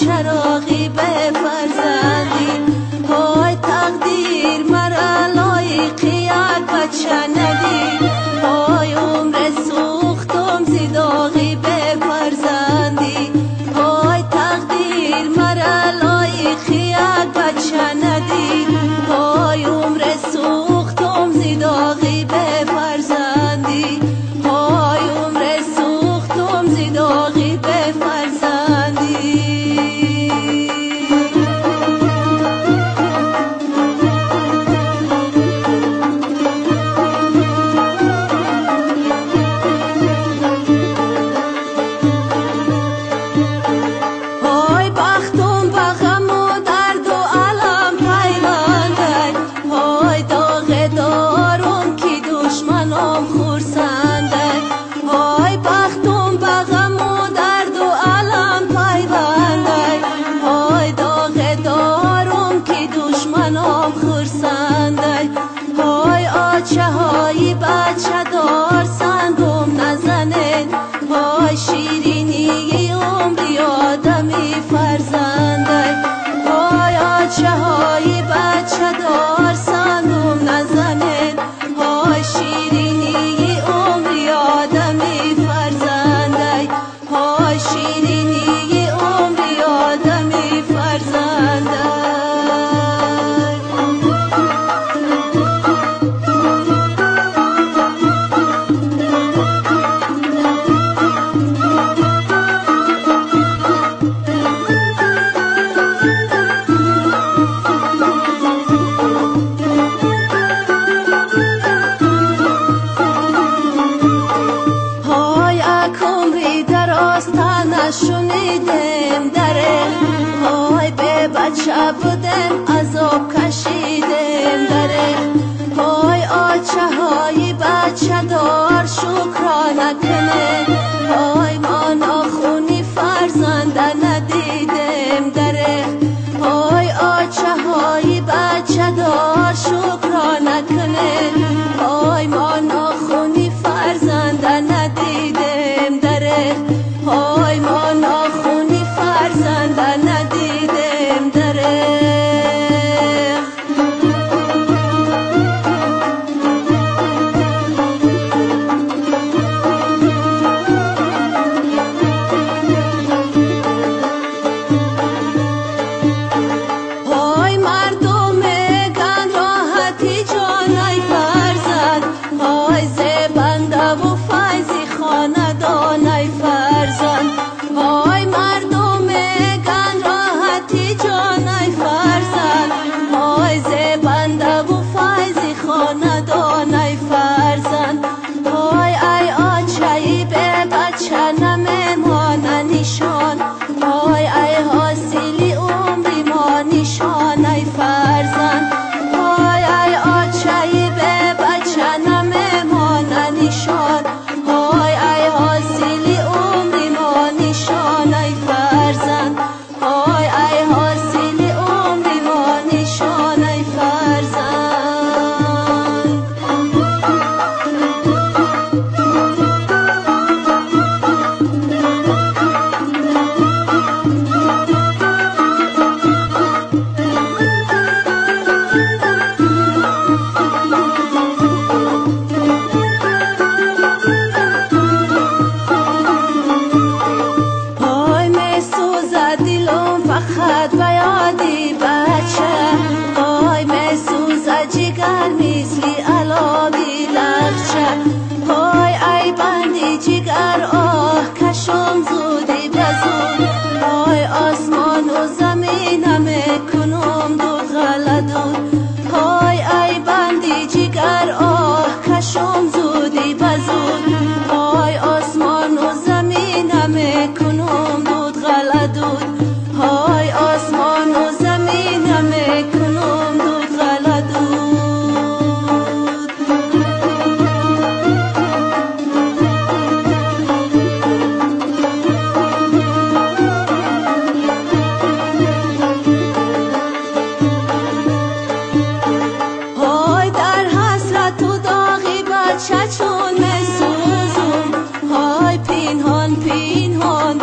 چراغی به فرزندی، های تقدیر مرا لایق یک بچه ندید، های عمر سوختم زیداغی به فرزندی، های تقدیر مرا لایق یک بچه ندید، های عمر سوختم زیداغی به فرزندی، های عمر سوختم زیداغی به فرزندی. های بچه دار سنگم نزنه، های شیرینی عمری آدمی فرزنده، های آچه های بچه دار سنگم نزنه، های شیرینی عمری آدمی فرزنده، های شیرینی عمری آدمی فرزنده. شنیدم دره، های به بچه بودم عذاب کشیدم دره، های آچه های بچه دار شکرانه کنه، های ما ناخونی فرزنده ندیدم دره، های آچه های بچه دار شکرانه کنه، های ما ناخونی فرزنده ندیدم دره، های ما ناخونی فرزنده ندیدم دره. کنم دود غلدود های آسمان و زمین همه کنم دود غلدود های در حسرت و داغی بچه چون مسوزم های پینهان پینهان